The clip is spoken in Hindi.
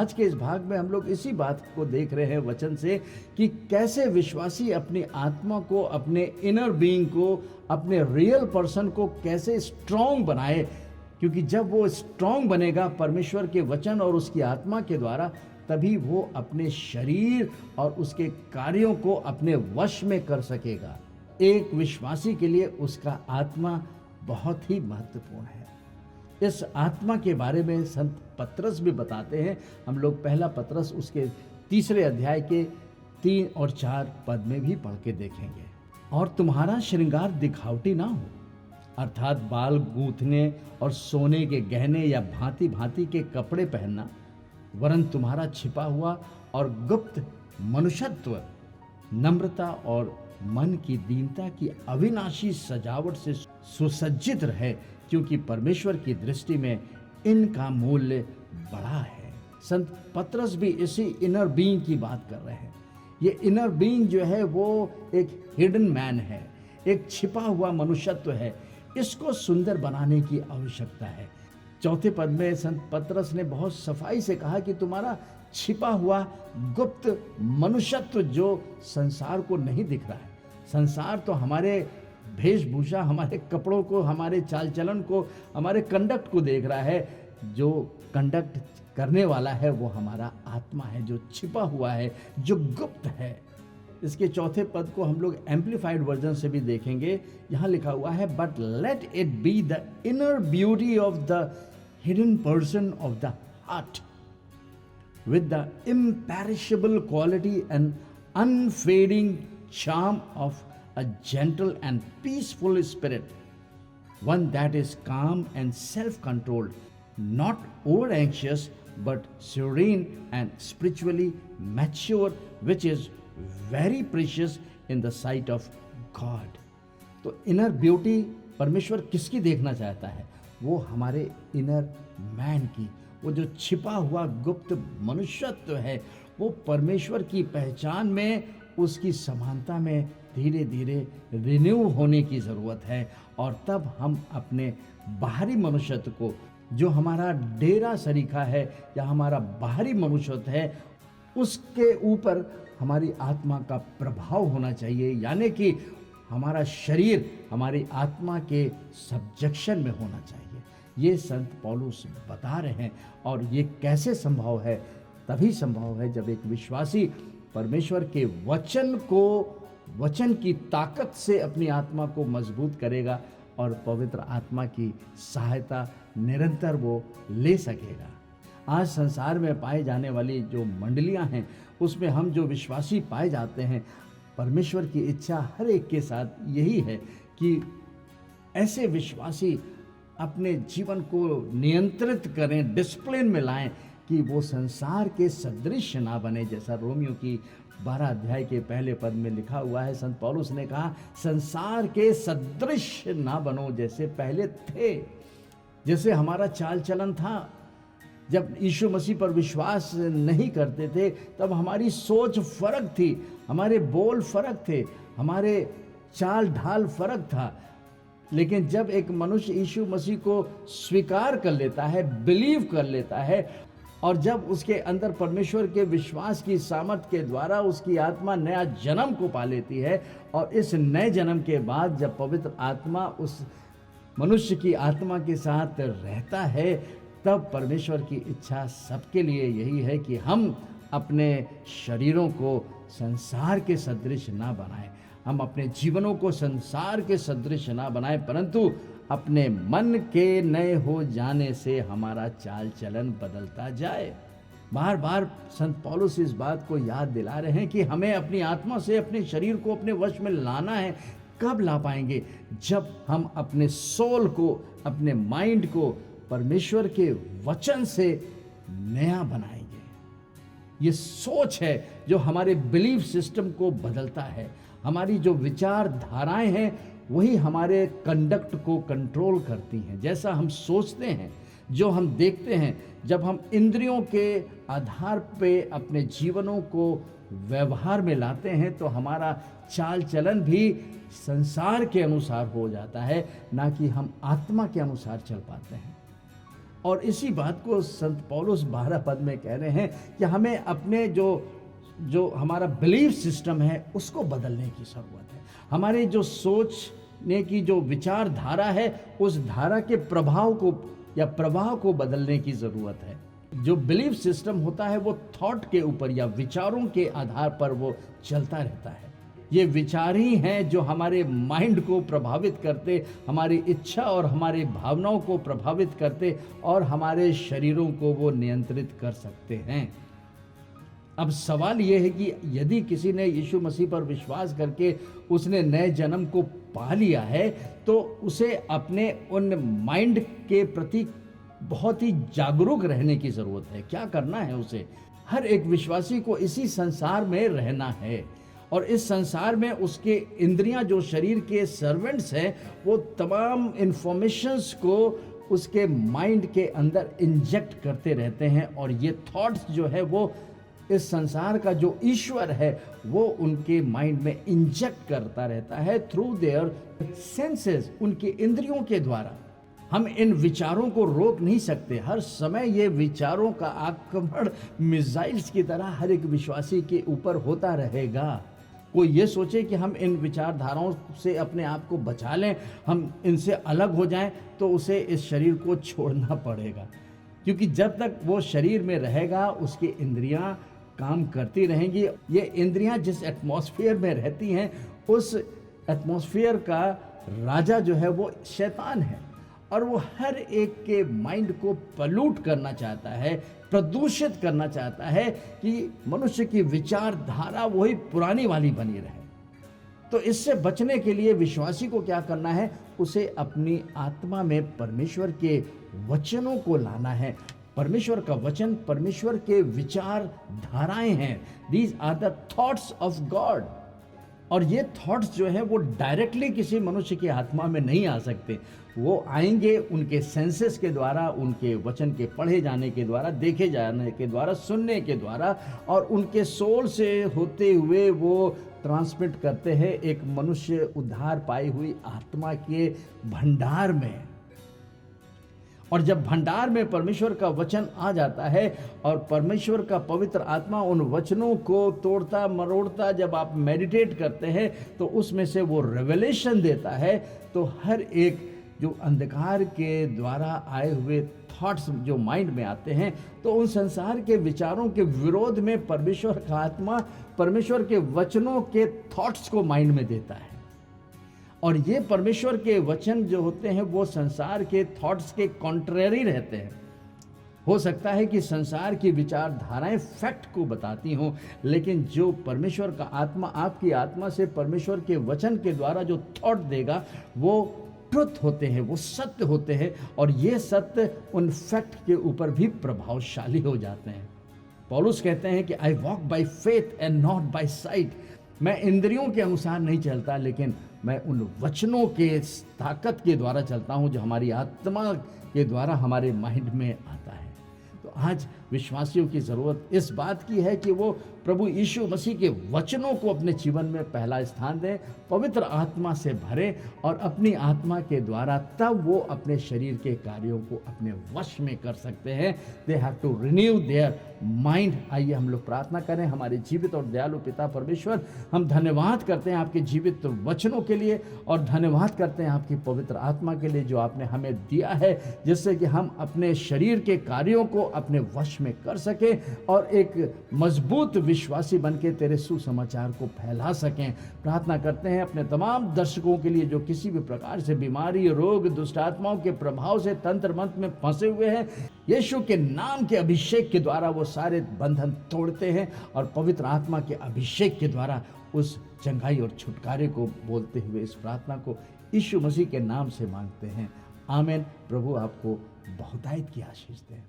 आज के इस भाग में हम लोग इसी बात को देख रहे हैं वचन से कि कैसे विश्वासी अपनी आत्मा को, अपने इनर बीइंग को, अपने रियल पर्सन को कैसे स्ट्रांग बनाए, क्योंकि जब वो स्ट्रांग बनेगा परमेश्वर के वचन और उसकी आत्मा के द्वारा, तभी वो अपने शरीर और उसके कार्यों को अपने वश में कर सकेगा। एक विश्वासी के लिए उसका आत्मा बहुत ही महत्वपूर्ण है। इस आत्मा के बारे में संत पतरस भी बताते हैं। हम लोग पहला पतरस उसके 3 अध्याय के 3 और 4 पद में भी पढ़ के देखेंगे। और तुम्हारा श्रृंगार दिखावटी ना हो, अर्थात बाल गूंथने और सोने के गहने या भांति भांति के कपड़े पहनना, वरन तुम्हारा छिपा हुआ और गुप्त मनुष्यत्व नम्रता और मन की दीनता की अविनाशी सजावट से सुसज्जित रहे, क्योंकि परमेश्वर की दृष्टि में इनका मूल्य बड़ा है। संत पतरस भी इसी इनर बीइंग की बात कर रहे हैं। ये इनर बीइंग जो है वो एक हिडन मैन है, एक छिपा हुआ मनुष्यत्व है। इसको सुंदर बनाने की आवश्यकता है। 4 पद में संत पतरस ने बहुत सफाई से कहा कि तुम्हारा छिपा हुआ गुप्त मनुष्यत्व जो संसार को नहीं दिख रहा है। संसार तो हमारे वेशभूषा, हमारे कपड़ों को, हमारे चाल चलन को, हमारे कंडक्ट को देख रहा है। जो कंडक्ट करने वाला है वो हमारा आत्मा है, जो छिपा हुआ है, जो गुप्त है। इसके 4 पद को हम लोग एम्पलीफाइड वर्जन से भी देखेंगे। यहाँ लिखा हुआ है, but let it be the inner beauty of the hidden person of the heart with the imperishable quality and unfading charm of a gentle and peaceful spirit, one that is calm and self-controlled, not over anxious but serene and spiritually mature, which is very precious in the sight of God. तो इनर ब्यूटी परमेश्वर किसकी देखना चाहता है? वो हमारे इनर मैन की, वो जो छिपा हुआ गुप्त मनुष्यत्व है, वो परमेश्वर की पहचान में, उसकी समानता में धीरे धीरे रिन्यू होने की ज़रूरत है। और तब हम अपने बाहरी मनुष्यत्व को, जो हमारा डेरा सरीखा है या हमारा बाहरी मनुष्यत्व है, उसके ऊपर हमारी आत्मा का प्रभाव होना चाहिए, यानी कि हमारा शरीर हमारी आत्मा के सब्जेक्शन में होना चाहिए। ये संत पौलुस बता रहे हैं। और ये कैसे संभव है? तभी संभव है जब एक विश्वासी परमेश्वर के वचन की ताकत से अपनी आत्मा को मजबूत करेगा और पवित्र आत्मा की सहायता निरंतर वो ले सकेगा। आज संसार में पाए जाने वाली जो मंडलियां हैं, उसमें हम जो विश्वासी पाए जाते हैं, परमेश्वर की इच्छा हर एक के साथ यही है कि ऐसे विश्वासी अपने जीवन को नियंत्रित करें, डिसिप्लिन में लाएं, कि वो संसार के सदृश ना बने। जैसा रोमियो की 12 अध्याय के पहले पद में लिखा हुआ है, संत पौलुस ने कहा, संसार के सदृश ना बनो, जैसे पहले थे, जैसे हमारा चाल चलन था। जब यीशु मसीह पर विश्वास नहीं करते थे, तब हमारी सोच फर्क थी, हमारे बोल फर्क थे, हमारे चाल ढाल फर्क था। लेकिन जब एक मनुष्य यीशु मसीह को स्वीकार कर लेता है, बिलीव कर लेता है, और जब उसके अंदर परमेश्वर के विश्वास की सामर्थ के द्वारा उसकी आत्मा नया जन्म को पा लेती है, और इस नए जन्म के बाद जब पवित्र आत्मा उस मनुष्य की आत्मा के साथ रहता है, तब परमेश्वर की इच्छा सबके लिए यही है कि हम अपने शरीरों को संसार के सदृश ना बनाएं, हम अपने जीवनों को संसार के सदृश ना बनाएं, परंतु अपने मन के नए हो जाने से हमारा चाल चलन बदलता जाए। बार बार संत पौलुस इस बात को याद दिला रहे हैं कि हमें अपनी आत्मा से अपने शरीर को अपने वश में लाना है। कब ला पाएंगे? जब हम अपने सोल को, अपने माइंड को परमेश्वर के वचन से नया बनाएंगे। ये सोच है जो हमारे बिलीफ सिस्टम को बदलता है। हमारी जो विचारधाराएं हैं वही हमारे कंडक्ट को कंट्रोल करती हैं। जैसा हम सोचते हैं, जो हम देखते हैं, जब हम इंद्रियों के आधार पे अपने जीवनों को व्यवहार में लाते हैं, तो हमारा चाल चलन भी संसार के अनुसार हो जाता है, ना कि हम आत्मा के अनुसार चल पाते हैं। और इसी बात को संत पौलुस 12 पद में कह रहे हैं कि हमें अपने जो जो हमारा बिलीफ सिस्टम है उसको बदलने की ज़रूरत है। हमारे जो सोचने की जो विचारधारा है उस धारा के प्रभाव को या प्रवाह को बदलने की ज़रूरत है। जो बिलीफ सिस्टम होता है वो थॉट के ऊपर या विचारों के आधार पर वो चलता रहता है। ये विचार ही हैं जो हमारे माइंड को प्रभावित करते, हमारी इच्छा और हमारी भावनाओं को प्रभावित करते और हमारे शरीरों को वो नियंत्रित कर सकते हैं। अब सवाल ये है कि यदि किसी ने यीशु मसीह पर विश्वास करके उसने नए जन्म को पा लिया है तो उसे अपने उन माइंड के प्रति बहुत ही जागरूक रहने की ज़रूरत है। क्या करना है उसे? हर एक विश्वासी को इसी संसार में रहना है और इस संसार में उसके इंद्रियां जो शरीर के सर्वेंट्स हैं वो तमाम इंफॉर्मेशंस को उसके माइंड के अंदर इंजेक्ट करते रहते हैं और ये थॉट्स जो है वो इस संसार का जो ईश्वर है वो उनके माइंड में इंजेक्ट करता रहता है थ्रू देयर सेंसेस, उनके इंद्रियों के द्वारा। हम इन विचारों को रोक नहीं सकते। हर समय ये विचारों का आक्रमण मिसाइल्स की तरह हर एक विश्वासी के ऊपर होता रहेगा। कोई ये सोचे कि हम इन विचारधाराओं से अपने आप को बचा लें, हम इनसे अलग हो जाएं, तो उसे इस शरीर को छोड़ना पड़ेगा, क्योंकि जब तक वो शरीर में रहेगा उसकी इंद्रियां काम करती रहेंगी। ये इंद्रियां जिस एटमॉस्फेयर में रहती हैं उस एटमॉस्फेयर का राजा जो है वो शैतान है और वो हर एक के माइंड को पलूट करना चाहता है, प्रदूषित करना चाहता है कि मनुष्य की विचारधारा वही पुरानी वाली बनी रहे। तो इससे बचने के लिए विश्वासी को क्या करना है? उसे अपनी आत्मा में परमेश्वर के वचनों को लाना है। परमेश्वर का वचन परमेश्वर के विचार धाराएं हैं। These are the thoughts of God. और ये थॉट्स जो है वो डायरेक्टली किसी मनुष्य की आत्मा में नहीं आ सकते। वो आएंगे उनके सेंसेस के द्वारा, उनके वचन के पढ़े जाने के द्वारा, देखे जाने के द्वारा, सुनने के द्वारा, और उनके सोल से होते हुए वो ट्रांसमिट करते हैं एक मनुष्य उद्धार पाई हुई आत्मा के भंडार में। और जब भंडार में परमेश्वर का वचन आ जाता है और परमेश्वर का पवित्र आत्मा उन वचनों को तोड़ता मरोड़ता जब आप मेडिटेट करते हैं तो उसमें से वो रेवलेशन देता है। तो हर एक जो अंधकार के द्वारा आए हुए थॉट्स जो माइंड में आते हैं तो उन संसार के विचारों के विरोध में परमेश्वर का आत्मा परमेश्वर के वचनों के थॉट्स को माइंड में देता है। और ये परमेश्वर के वचन जो होते हैं वो संसार के थॉट्स के कॉन्ट्रेरी रहते हैं। हो सकता है कि संसार की विचारधाराएं फैक्ट को बताती हों, लेकिन जो परमेश्वर का आत्मा आपकी आत्मा से परमेश्वर के वचन के द्वारा जो थॉट देगा वो ट्रुथ होते हैं, वो सत्य होते हैं, और ये सत्य उन फैक्ट के ऊपर भी प्रभावशाली हो जाते हैं। पौलुस कहते हैं कि I walk by faith and not by sight. मैं इंद्रियों के अनुसार नहीं चलता, लेकिन मैं उन वचनों के ताकत के द्वारा चलता हूं जो हमारी आत्मा के द्वारा हमारे माइंड में आता है। तो आज विश्वासियों की ज़रूरत इस बात की है कि वो प्रभु यीशु मसीह के वचनों को अपने जीवन में पहला स्थान दें, पवित्र आत्मा से भरें और अपनी आत्मा के द्वारा तब वो अपने शरीर के कार्यों को अपने वश में कर सकते हैं। They have to renew their mind. आइए हम लोग प्रार्थना करें। हमारे जीवित और दयालु पिता परमेश्वर, हम धन्यवाद करते हैं आपके जीवित वचनों के लिए और धन्यवाद करते हैं आपकी पवित्र आत्मा के लिए जो आपने हमें दिया है, जिससे कि हम अपने शरीर के कार्यों को अपने वश में कर सकें और एक मजबूत विश्वासी बनके तेरे सुसमाचार को फैला सकें। प्रार्थना करते हैं अपने तमाम दर्शकों के लिए जो किसी भी प्रकार से बीमारी, रोग, दुष्ट आत्माओं के प्रभाव से तंत्र मंत्र में फंसे हुए हैं, यीशु के नाम के अभिषेक के द्वारा वो सारे बंधन तोड़ते हैं और पवित्र आत्मा के अभिषेक के द्वारा उस चंगाई और छुटकारे को बोलते हुए इस प्रार्थना को यीशु मसीह के नाम से मांगते हैं। आमीन। प्रभु आपको बहुतायत की आशीष दे।